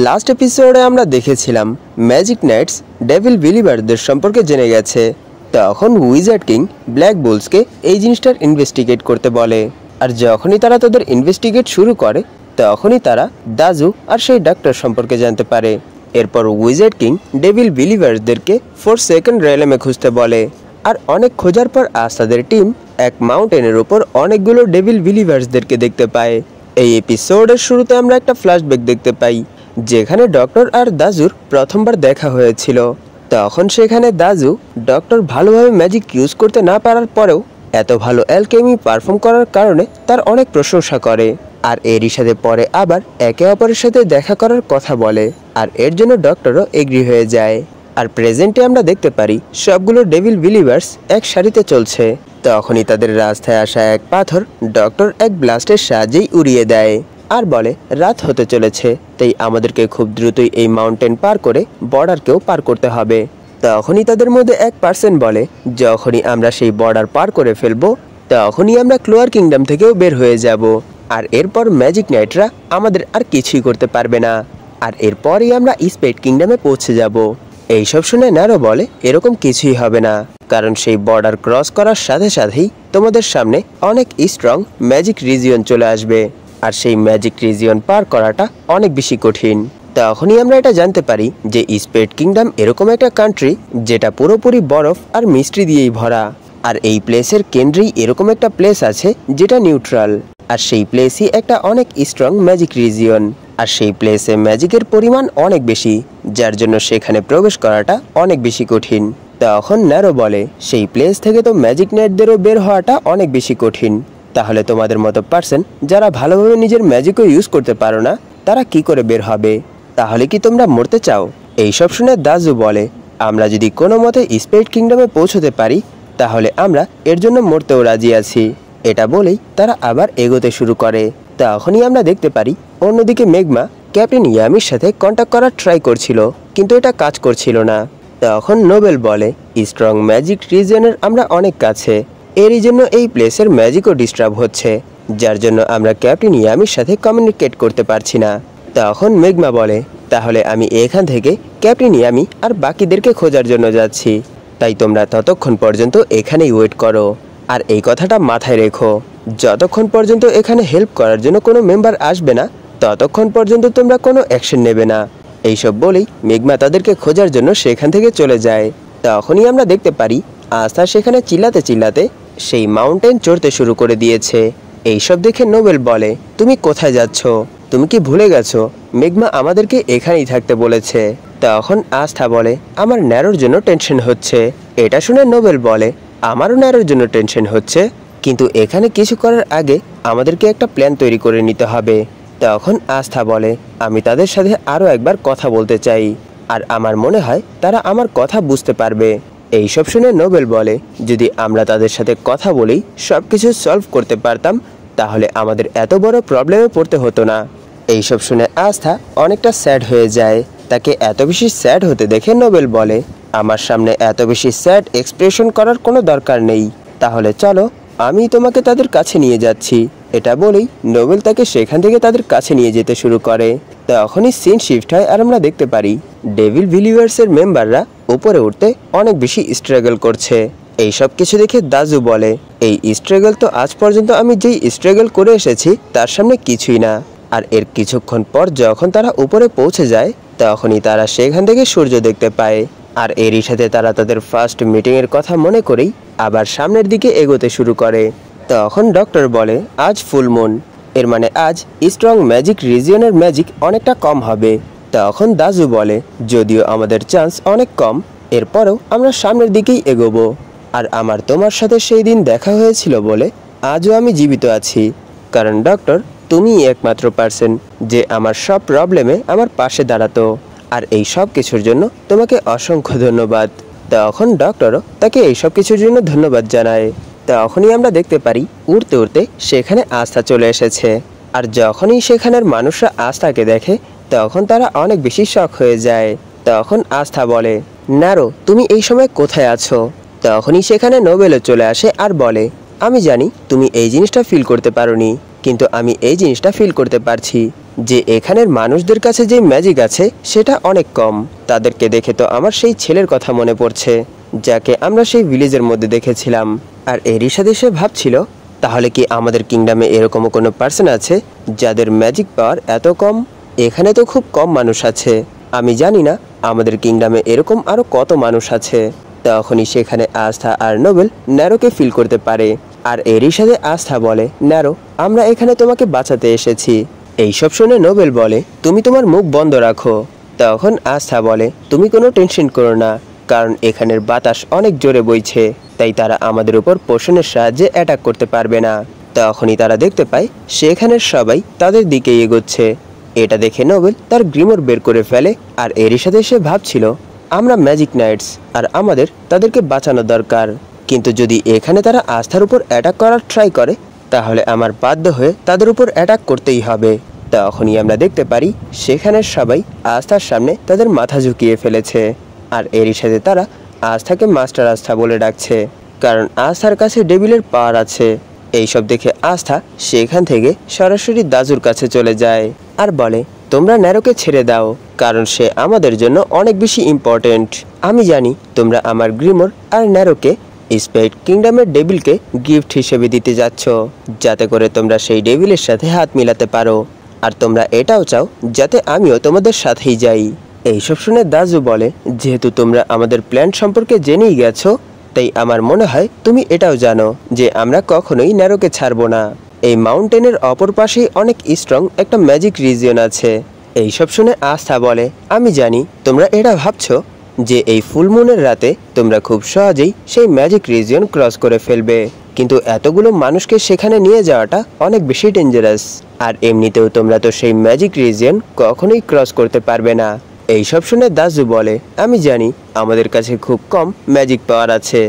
Last এপিসোডে আমরা দেখেছিলাম ম্যাজিক নাইটস ডেভিল বিলিভারদের সম্পর্কে জেনে গেছে। তখন উইজার্ড কিং ব্ল্যাক বুলসকে এই জিনিসটার ইনভেস্টিগেট করতে বলে, আর যখনই তারা তাদের ইনভেস্টিগেট শুরু করে তখনই তারা দাজু আর সেই ডাক্তার সম্পর্কে জানতে পারে। এরপর উইজার্ড কিং ডেভিল বিলিভারদেরকে সেকেন্ড রেলেমে খুঁজতে বলে, আর অনেক খোঁজার পর আজ তাদের টিম এক মাউন্টেনের উপর অনেকগুলো ডেভিল বিলিভার্সদেরকে দেখতে পায়। এই এপিসোডের শুরুতে আমরা একটা ফ্ল্যাশব্যাক দেখতে পাই, যেখানে ডক্টর আর দাজুর প্রথমবার দেখা হয়েছিল। তখন সেখানে দাজু ডক্টর ভালোভাবে ম্যাজিক ইউজ করতে না পারার পরেও এত ভালো অ্যালকেমি পারফর্ম করার কারণে তার অনেক প্রশংসা করে, আর এরই সাথে পরে আবার একে অপরের সাথে দেখা করার কথা বলে, আর এর জন্য ডক্টরও এগ্রি হয়ে যায়। আর প্রেজেন্টে আমরা দেখতে পারি সবগুলো ডেভিল বিলিভার্স এক সারিতে চলছে। তখনই তাদের রাস্তায় আসা এক পাথর ডক্টর এক ব্লাস্টের সাহায্যেই উড়িয়ে দেয়, আর বলে রাত হতে চলেছে, তাই আমাদেরকে খুব দ্রুতই এই মাউন্টেন পার করে বর্ডারকেও পার করতে হবে। তখনই তাদের মধ্যে এক পার্সন বলে, যখনই আমরা সেই বর্ডার পার করে ফেলবো তখনই আমরা ক্লোয়ার কিংডম থেকেও বের হয়ে যাব, আর এরপর ম্যাজিক নাইটরা আমাদের আর কিছুই করতে পারবে না, আর এরপরই আমরা স্পেড কিংডমে পৌঁছে যাব। এইসব শুনে ন্যারো বলে এরকম কিছুই হবে না, কারণ সেই বর্ডার ক্রস করার সাথে সাথেই তোমাদের সামনে অনেক স্ট্রং ম্যাজিক রিজিয়ন চলে আসবে, আর সেই ম্যাজিক রিজিয়ন পার করাটা অনেক বেশি কঠিন। তখনই আমরা এটা জানতে পারি যে স্পেড কিংডম এরকম একটা কান্ট্রি যেটা পুরোপুরি বরফ আর মিস্ট্রি দিয়েই ভরা, আর এই প্লেসের কেন্দ্রেই এরকম একটা প্লেস আছে যেটা নিউট্রাল, আর সেই প্লেসই একটা অনেক স্ট্রং ম্যাজিক রিজিয়ন, আর সেই প্লেসে ম্যাজিকের পরিমাণ অনেক বেশি, যার জন্য সেখানে প্রবেশ করাটা অনেক বেশি কঠিন। তখন ন্যারো বলে সেই প্লেস থেকে তো ম্যাজিক নাইটদেরও বের হওয়াটা অনেক বেশি কঠিন, তাহলে তোমাদের মতো পার্সন যারা ভালোভাবে নিজের ম্যাজিকও ইউজ করতে পারো না তারা কি করে বের হবে? তাহলে কি তোমরা মরতে চাও? এইসব শুনে দাজু বলে আমরা যদি কোনো মতে স্পেড কিংডমে পৌঁছতে পারি তাহলে আমরা এর জন্য মরতেও রাজি আছি। এটা বলেই তারা আবার এগোতে শুরু করে। তখনই আমরা দেখতে পারি অন্যদিকে মেগমা ক্যাপ্টেন ইয়ামির সাথে কন্ট্যাক্ট করার ট্রাই করছিল, কিন্তু এটা কাজ করছিল না। তখন নোবেল বলে স্ট্রং ম্যাজিক রিজনের আমরা অনেক কাছে, এরই জন্য এই প্লেসের ম্যাজিকও ডিস্টার্ব হচ্ছে, যার জন্য আমরা ক্যাপ্টেন ইয়ামির সাথে কমিউনিকেট করতে পারছি না। তখন মেগমা বলে তাহলে আমি এখান থেকে ক্যাপ্টেন ইয়ামি আর বাকিদেরকে খোঁজার জন্য যাচ্ছি, তাই তোমরা ততক্ষণ পর্যন্ত এখানেই ওয়েট করো, আর এই কথাটা মাথায় রেখো, যতক্ষণ পর্যন্ত এখানে হেল্প করার জন্য কোনো মেম্বার আসবে না ততক্ষণ পর্যন্ত তোমরা কোনো অ্যাকশন নেবে না। এইসব বলেই মেগমা তাদেরকে খোঁজার জন্য সেখান থেকে চলে যায়। তখনই আমরা দেখতে পারি আস্থা সেখানে চিল্লাতে চিল্লাতে সেই মাউন্টেন চড়তে শুরু করে দিয়েছে। এইসব দেখে নোবেল বলে তুমি কোথায় যাচ্ছ? তুমি কি ভুলে গেছো মেগমা আমাদেরকে এখানেই থাকতে বলেছে? তখন আস্থা বলে আমার ন্যারোর জন্য টেনশন হচ্ছে। এটা শুনে নোবেল বলে আমারও ন্যারোর জন্য টেনশন হচ্ছে, কিন্তু এখানে কিছু করার আগে আমাদেরকে একটা প্ল্যান তৈরি করে নিতে হবে। তখন আস্থা বলে আমি তাদের সাথে আরও একবার কথা বলতে চাই, আর আমার মনে হয় তারা আমার কথা বুঝতে পারবে। এইসব শুনে নোবেল বলে যদি আমরা তাদের সাথে কথা বলেই সব কিছু সলভ করতে পারতাম তাহলে আমাদের এত বড় প্রবলেমে পড়তে হতো না। এইসব শুনে আস্থা অনেকটা স্যাড হয়ে যায়। তাকে এত বেশি স্যাড হতে দেখে নোবেল বলে আমার সামনে এত বেশি স্যাড এক্সপ্রেশন করার কোনো দরকার নেই, তাহলে চলো আমি তোমাকে তাদের কাছে নিয়ে যাচ্ছি। এটা বলেই নোবেল তাকে সেখান থেকে তাদের কাছে নিয়ে যেতে শুরু করে। তখনই সিন শিফট হয় আর আমরা দেখতে পারি ডেভিল বিলিভার্সের মেম্বাররা উপরে উঠতে অনেক বেশি স্ট্রাগল করছে। এই সব কিছু দেখে দাজু বলে এই স্ট্রাগল তো আজ পর্যন্ত আমি যেই স্ট্রাগল করে এসেছি তার সামনে কিছুই না। আর এর কিছুক্ষণ পর যখন তারা উপরে পৌঁছে যায় তখনই তারা সেখান থেকে সূর্য দেখতে পায়, আর এরই সাথে তারা তাদের ফার্স্ট মিটিংয়ের কথা মনে করেই আবার সামনের দিকে এগোতে শুরু করে। তখন ডক্টর বলে আজ ফুল মুন, এর মানে আজ স্ট্রং ম্যাজিক রিজিয়নের ম্যাজিক অনেকটা কম হবে। তখন দাজু বলে যদিও আমাদের চান্স অনেক কম এরপরেও আমরা সামনের দিকেই এগোবো, আর আমার তোমার সাথে সেই দিন দেখা হয়েছিল বলে আজও আমি জীবিত আছি, কারণ ডক্টর তুমিই একমাত্র পার্সন যে আমার সব প্রবলেমে আমার পাশে দাঁড়াতো, আর এই সব কিছুর জন্য তোমাকে অসংখ্য ধন্যবাদ। তখন ডক্টরও তাকে এই সব কিছুর জন্য ধন্যবাদ জানায়। তখনই আমরা দেখতে পারি উড়তে উড়তে সেখানে আস্থা চলে এসেছে, আর যখনই সেখানের মানুষরা আস্থাকে দেখে তখন তারা অনেক বেশি শক হয়ে যায়। তখন আস্থা বলে ন্যারো তুমি এই সময় কোথায় আছো? তখনই সেখানে নোবেলও চলে আসে আর বলে আমি জানি তুমি এই জিনিসটা ফিল করতে পারোনি, কিন্তু আমি এই জিনিসটা ফিল করতে পারছি। যে এখানের মানুষদের কাছে যে ম্যাজিক আছে সেটা অনেক কম। তাদেরকে দেখে তো আমার সেই ছেলের কথা মনে পড়ছে, যাকে আমরা সেই ভিলেজের মধ্যে দেখেছিলাম। আর এরই সাথে সে ভাবছিল, তাহলে কি আমাদের কিংডমে এরকমও কোনো পার্সন আছে যাদের ম্যাজিক পাওয়ার এত কম? এখানে তো খুব কম মানুষ আছে, আমি জানি না আমাদের কিংডমে এরকম আরও কত মানুষ আছে। তখনই সেখানে আস্থা আর নোবেল ন্যারোকে ফিল করতে পারে। আর এরই সাথে আস্থা বলে, ন্যারো, আমরা এখানে তোমাকে বাঁচাতে এসেছি। এইসব শুনে নোবেল বলে, তুমি তোমার মুখ বন্ধ রাখো। তখন আস্থা বলে, তুমি কোনো টেনশন করো না, কারণ এখানের বাতাস অনেক জোরে বইছে, তাই তারা আমাদের উপর পোষণের সাহায্যে অ্যাটাক করতে পারবে না। তখনই তারা দেখতে পায় সেখানের সবাই তাদের দিকে এগোচ্ছে। এটা দেখে নোবেল তার গ্রিমোর বের করে ফেলে। আর এরই সাথে সে ভাবছিল, আমরা ম্যাজিক নাইটস আর আমাদের তাদেরকে বাঁচানো দরকার, কিন্তু যদি এখানে তারা আস্থার উপর অ্যাটাক করার ট্রাই করে তাহলে আমার বাধ্য হয়ে তাদের উপর অ্যাটাক করতেই হবে। তখনই আমরা দেখতে পারি সেখানের সবাই আস্থার সামনে তাদের মাথা ঝুঁকিয়ে ফেলেছে। আর এরই সাথে তারা আস্থাকে মাস্টার আস্থা বলে ডাকছে, কারণ আস্থার কাছে ডেভিলের পাওয়ার আছে। এইসব দেখে আস্থা সেখান থেকে সরাসরি দাজুর কাছে চলে যায় আর বলে, তোমরা ন্যারোকে ছেড়ে দাও, কারণ সে আমাদের জন্য অনেক বেশি ইম্পর্টেন্ট। আমি জানি তোমরা আমার গ্রিমোর আর ন্যারোকে স্পেড কিংডমের ডেভিলকে গিফট হিসেবে দিতে যাচ্ছ, যাতে করে তোমরা সেই ডেভিলের সাথে হাত মিলাতে পারো। আর তোমরা এটাও চাও যাতে আমিও তোমাদের সাথেই যাই। এইসব শুনে দাজু বলে, যেহেতু তোমরা আমাদের প্ল্যান সম্পর্কে জেনেই গেছো, তাই আমার মনে হয় তুমি এটাও জানো যে আমরা কখনোই ন্যারোকে ছাড়বো না। এই মাউন্টেনের অপর পাশেই অনেক স্ট্রং একটা ম্যাজিক রিজিয়ন আছে। এইসব শুনে আস্থা বলে, আমি জানি তোমরা এটা ভাবছো যে এই ফুলমুনের রাতে তোমরা খুব সহজেই সেই ম্যাজিক রিজিয়ন ক্রস করে ফেলবে, কিন্তু এতগুলো মানুষকে সেখানে নিয়ে যাওয়াটা অনেক বেশি ডেঞ্জারাস। আর এমনিতেও তোমরা তো সেই ম্যাজিক রিজিয়ন কখনোই ক্রস করতে পারবে না। এইসব শুনে দাজু বলে, আমি জানি আমাদের কাছে খুব কম ম্যাজিক পাওয়ার আছে,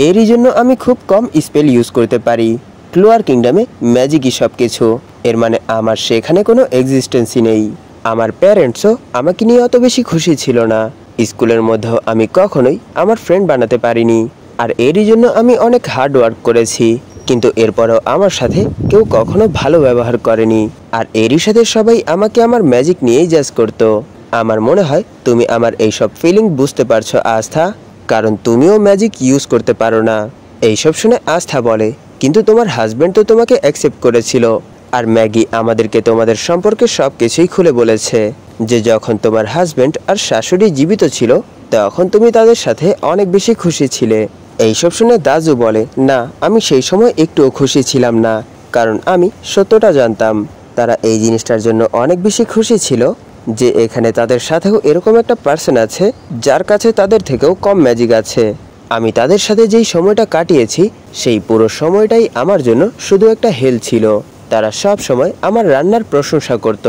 এরই জন্য আমি খুব কম স্পেল ইউজ করতে পারি। ক্লোয়ার কিংডমে ম্যাজিকই সব কিছু, এর মানে আমার সেখানে কোনো এক্সিস্টেন্সই নেই। আমার প্যারেন্টসও আমাকে নিয়ে অত বেশি খুশি ছিল না, স্কুলের মধ্যেও আমি কখনোই আমার ফ্রেন্ড বানাতে পারিনি। আর এরই জন্য আমি অনেক হার্ড ওয়ার্ক করেছি, কিন্তু এরপরও আমার সাথে কেউ কখনো ভালো ব্যবহার করেনি। আর এরই সাথে সবাই আমাকে আমার ম্যাজিক নিয়েই জাজ করতো। আমার মনে হয় তুমি আমার এইসব ফিলিং বুঝতে পারছো আস্থা, কারণ তুমিও ম্যাজিক ইউজ করতে পারো না। এইসব শুনে আস্থা বলে, কিন্তু তোমার হাজব্যান্ড তো তোমাকে অ্যাকসেপ্ট করেছিল, আর ম্যাগি আমাদেরকে তোমাদের সম্পর্কে সব কিছুই খুলে বলেছে, যে যখন তোমার হাজব্যান্ড আর শাশুড়ি জীবিত ছিল তখন তুমি তাদের সাথে অনেক বেশি খুশি ছিলে। এইসব শুনে দাজু বলে, না, আমি সেই সময় একটুও খুশি ছিলাম না, কারণ আমি সত্যটা জানতাম। তারা এই জিনিসটার জন্য অনেক বেশি খুশি ছিল যে এখানে তাদের সাথেও এরকম একটা পার্সন আছে যার কাছে তাদের থেকেও কম ম্যাজিক আছে। আমি তাদের সাথে যেই সময়টা কাটিয়েছি সেই পুরো সময়টাই আমার জন্য শুধু একটা হেল ছিল। তারা সব সময় আমার রান্নার প্রশংসা করত।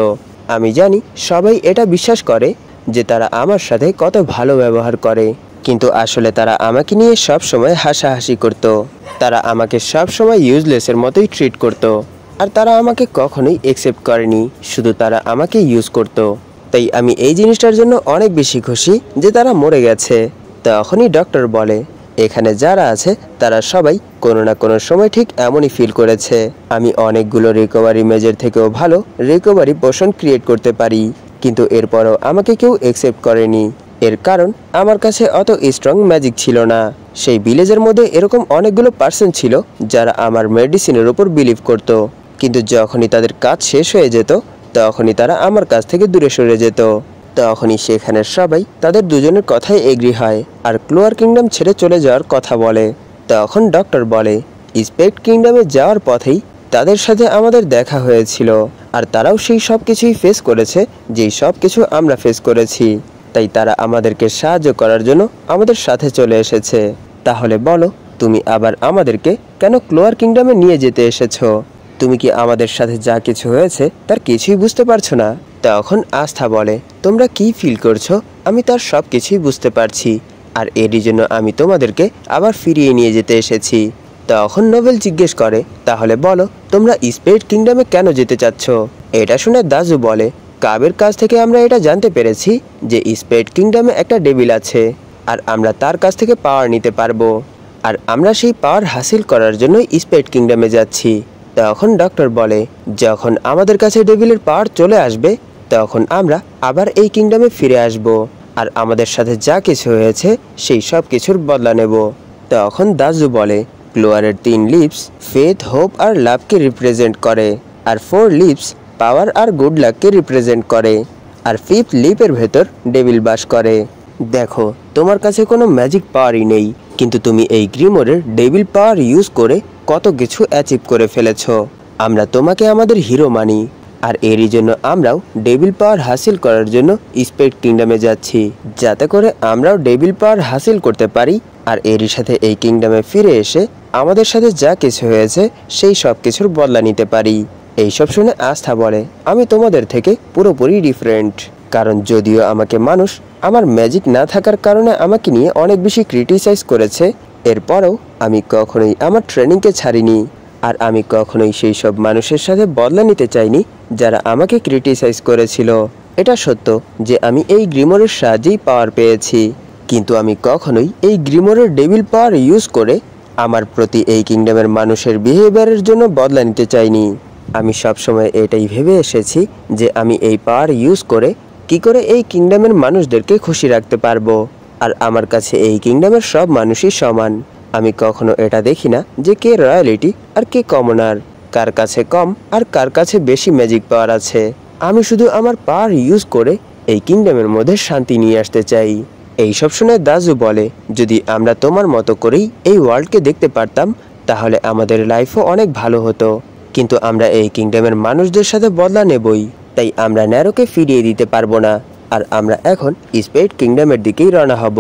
আমি জানি সবাই এটা বিশ্বাস করে যে তারা আমার সাথে কত ভালো ব্যবহার করে, কিন্তু আসলে তারা আমাকে নিয়ে সব সময় হাসাহাসি করত। তারা আমাকে সব সময় ইউজলেসের মতোই ট্রিট করত, আর তারা আমাকে কখনোই অ্যাকসেপ্ট করেনি, শুধু তারা আমাকে ইউজ করত। তাই আমি এই জিনিসটার জন্য অনেক বেশি খুশি যে তারা মরে গেছে। তখনই ডক্টর বলে, এখানে যারা আছে তারা সবাই কোনো না কোনো সময় ঠিক এমনই ফিল করেছে। আমি অনেকগুলো রিকভারি মেজর থেকেও ভালো রিকভারি পোশন ক্রিয়েট করতে পারি, কিন্তু এরপরও আমাকে কেউ অ্যাকসেপ্ট করেনি। এর কারণ আমার কাছে অত স্ট্রং ম্যাজিক ছিল না। সেই ভিলেজের মধ্যে এরকম অনেকগুলো পার্সন ছিল যারা আমার মেডিসিনের উপর বিলিভ করত, কিন্তু যখনই তাদের কাজ শেষ হয়ে যেত তখনই তারা আমার কাছ থেকে দূরে সরে যেত। তখনই সেখানের সবাই তাদের দুজনের কথাই এগ্রি হয় আর ক্লোয়ার কিংডম ছেড়ে চলে যাওয়ার কথা বলে। তখন ডক্টর বলে, স্পেড কিংডমে যাওয়ার পথেই তাদের সাথে আমাদের দেখা হয়েছিল, আর তারাও সেই সব কিছুই ফেস করেছে যেই সব কিছু আমরা ফেস করেছি, তাই তারা আমাদেরকে সাহায্য করার জন্য আমাদের সাথে চলে এসেছে। তাহলে বলো, তুমি আবার আমাদেরকে কেন ক্লোয়ার কিংডমে নিয়ে যেতে এসেছো? তুমি কি আমাদের সাথে যা কিছু হয়েছে তার কিছুই বুঝতে পারছো না? তখন আস্থা বলে, তোমরা কি ফিল করছো আমি তার সব কিছুই বুঝতে পারছি, আর এরই জন্য আমি তোমাদেরকে আবার ফিরিয়ে নিয়ে যেতে এসেছি। তখন নোবেল জিজ্ঞেস করে, তাহলে বলো তোমরা স্পেড কিংডমে কেন যেতে চাচ্ছ? এটা শুনে দাজু বলে, কাবের কাছ থেকে আমরা এটা জানতে পেরেছি যে স্পেড কিংডমে একটা ডেভিল আছে, আর আমরা তার কাছ থেকে পাওয়ার নিতে পারবো, আর আমরা সেই পাওয়ার হাসিল করার জন্যই স্পেড কিংডমে যাচ্ছি। তখন ডক্টর বলে, যখন আমাদের কাছে ডেভিলের পাওয়ার চলে আসবে তখন আমরা আবার এই কিংডমে ফিরে আসব আর আমাদের সাথে যা কিছু হয়েছে সেই সব কিছুর বদলা নেব। তখন দাজু বলে, ক্লোয়ারের 3 লিপস ফেথ, হোপ আর লাভকে রিপ্রেজেন্ট করে, আর 4 লিপস পাওয়ার আর গুড লাককে রিপ্রেজেন্ট করে, আর 5th লিপের ভেতর ডেভিল বাস করে। দেখো, তোমার কাছে কোনো ম্যাজিক পাওয়ারই নেই, কিন্তু তুমি এই গ্রিমোরের ডেভিল পাওয়ার ইউজ করে কত কিছু অ্যাচিভ করে ফেলেছো। আমরা তোমাকে আমাদের হিরো মানি, আর এরই জন্য আমরাও ডেভিল পাওয়ার হাসিল করার জন্য স্পেড কিংডমে যাচ্ছি, যাতে করে আমরাও ডেভিল পাওয়ার হাসিল করতে পারি আর এরই সাথে এই কিংডমে ফিরে এসে আমাদের সাথে যা কিছু হয়েছে সেই সব কিছুর বদলা নিতে পারি। এইসব শুনে আস্থা বলে, আমি তোমাদের থেকে পুরোপুরি ডিফারেন্ট, কারণ যদিও আমাকে মানুষ আমার ম্যাজিক না থাকার কারণে আমাকে নিয়ে অনেক বেশি ক্রিটিসাইজ করেছে, এরপরেও আমি কখনোই আমার ট্রেনিংকে ছাড়িনি, আর আমি কখনোই সেই সব মানুষের সাথে বদলা নিতে চাইনি যারা আমাকে ক্রিটিসাইজ করেছিল। এটা সত্য যে আমি এই গ্রিমোরের সাহায্যেই পাওয়ার পেয়েছি, কিন্তু আমি কখনোই এই গ্রিমোরের ডেভিল পাওয়ার ইউজ করে আমার প্রতি এই কিংডমের মানুষের বিহেভিয়ারের জন্য বদলা নিতে চাইনি। আমি সবসময় এটাই ভেবে এসেছি যে আমি এই পাওয়ার ইউজ করে কি করে এই কিংডমের মানুষদেরকে খুশি রাখতে পারবো, আর আমার কাছে এই কিংডমের সব মানুষই সমান। আমি কখনো এটা দেখি না যে কে রয়্যালিটি আর কে কমনার, কার কাছে কম আর কার কাছে বেশি ম্যাজিক পাওয়ার আছে। আমি শুধু আমার পাওয়ার ইউজ করে এই কিংডমের মধ্যে শান্তি নিয়ে আসতে চাই। এইসব শুনে দাজু বলে, যদি আমরা তোমার মতো করেই এই ওয়ার্ল্ডকে দেখতে পারতাম তাহলে আমাদের লাইফও অনেক ভালো হতো, কিন্তু আমরা এই কিংডমের মানুষদের সাথে বদলা নেবই, তাই আমরা ন্যারোকে ফিরিয়ে দিতে পারবো না, আর আমরা এখন স্পেড কিংডমের দিকেই রওনা হব।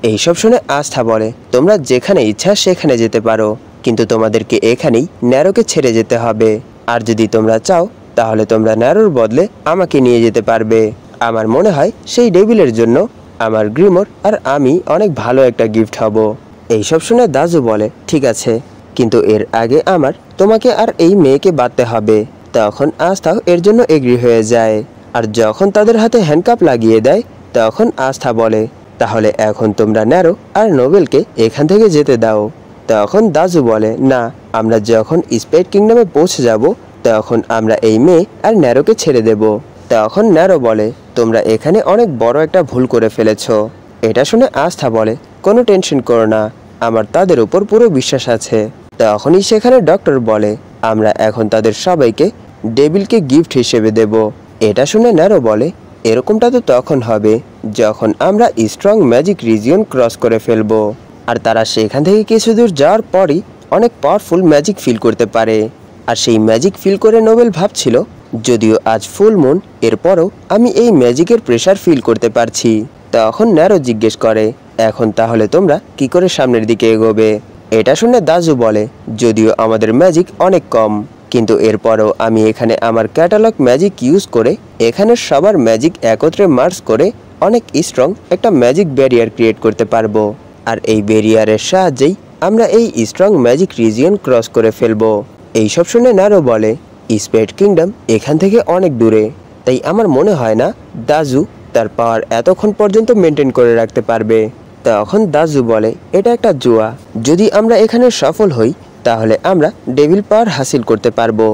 এইসব শুনে আস্থা বলে, তোমরা যেখানে ইচ্ছা সেখানে যেতে পারো, কিন্তু তোমাদেরকে এখানেই ন্যারোকে ছেড়ে যেতে হবে, আর যদি তোমরা চাও তাহলে তোমরা ন্যারোর বদলে আমাকে নিয়ে যেতে পারবে। আমার মনে হয় সেই ডেভিলের জন্য আমার গ্রিমোর আর আমি অনেক ভালো একটা গিফট হব। এইসব শুনে দাজু বলে, ঠিক আছে, কিন্তু এর আগে আমার তোমাকে আর এই মেয়েকে বাঁধতে হবে। তখন আস্থাও এর জন্য এগ্রি হয়ে যায়, আর যখন তাদের হাতে হ্যান্ডকাপ লাগিয়ে দেয় তখন আস্থা বলে, তাহলে এখন তোমরা ন্যারো আর নোবেলকে এখান থেকে যেতে দাও। তখন দাজু বলে, না, আমরা যখন স্পেড কিংডমে পৌঁছে যাব তখন আমরা এই মেয়ে আর ন্যারোকে ছেড়ে দেব। তখন ন্যারো বলে, তোমরা এখানে অনেক বড় একটা ভুল করে ফেলেছ। এটা শুনে আস্থা বলে, কোনো টেনশন করো না, আমার তাদের উপর পুরো বিশ্বাস আছে। তখনই সেখানে ডক্টর বলে, আমরা এখন তাদের সবাইকে ডেভিলকে গিফট হিসেবে দেব। এটা শুনে ন্যারো বলে, এরকমটা তো তখন হবে যখন আমরা স্ট্রং ম্যাজিক রিজিয়ন ক্রস করে ফেলবো, আর তারা সেখান থেকে কিছু দূর যাওয়ার পরই অনেক পাওয়ারফুল ম্যাজিক ফিল করতে পারে। আর সেই ম্যাজিক ফিল করে নোবেল ভাবছিল, যদিও আজ ফুল মুন, এরপরও আমি এই ম্যাজিকের প্রেসার ফিল করতে পারছি। তখন ন্যারো জিজ্ঞেস করে, এখন তাহলে তোমরা কি করে সামনের দিকে এগোবে? এটা শুনে দাজু বলে, যদিও আমাদের ম্যাজিক অনেক কম, কিন্তু এরপরও আমি এখানে আমার ক্যাটালগ ম্যাজিক ইউজ করে এখানের সবার ম্যাজিক একত্রে মার্জ করে অনেক স্ট্রং একটা ম্যাজিক ব্যারিয়ার ক্রিয়েট করতে পারবো, আর এই ব্যারিয়ারের সাহায্যেই আমরা এই স্ট্রং ম্যাজিক রিজিয়ন ক্রস করে ফেলবো। এইসব শুনে ন্যারো বলে, স্পেড কিংডম এখান থেকে অনেক দূরে, তাই আমার মনে হয় না দাজু তার পাওয়ার এতক্ষণ পর্যন্ত মেনটেন করে রাখতে পারবে। তখন দাজু বলে, এটা একটা জুয়া, যদি আমরা এখানে সফল হই তাহলে আমরা ডেভিল পাওয়ার হাসিল করতে পারবো,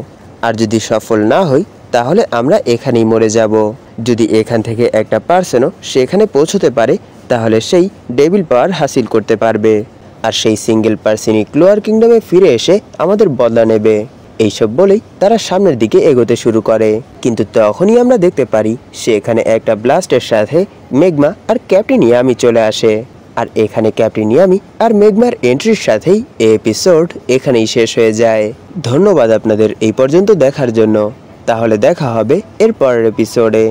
আর যদি সফল না হই তাহলে আমরা এখানেই মরে যাব। যদি এখান থেকে একটা পার্সনও সেখানে পৌঁছতে পারে তাহলে সেই ডেভিল পাওয়ার হাসিল করতে পারবে, আর সেই সিঙ্গেল পার্সনই ক্লোয়ার কিংডমে ফিরে এসে আমাদের বদলা নেবে। এইসব বলেই তারা সামনের দিকে এগোতে শুরু করে, কিন্তু তখনই আমরা দেখতে পারি সেখানে একটা ব্লাস্টের সাথে মেগমা আর ক্যাপ্টেন ইয়ামি চলে আসে, আর এখানে ক্যাপ্টেন ইয়ামি আর মেগমার এন্ট্রির সাথেই এই এপিসোড এখানেই শেষ হয়ে যায়। ধন্যবাদ আপনাদের এই পর্যন্ত দেখার জন্য, তাহলে দেখা হবে এর পরের এপিসোডে।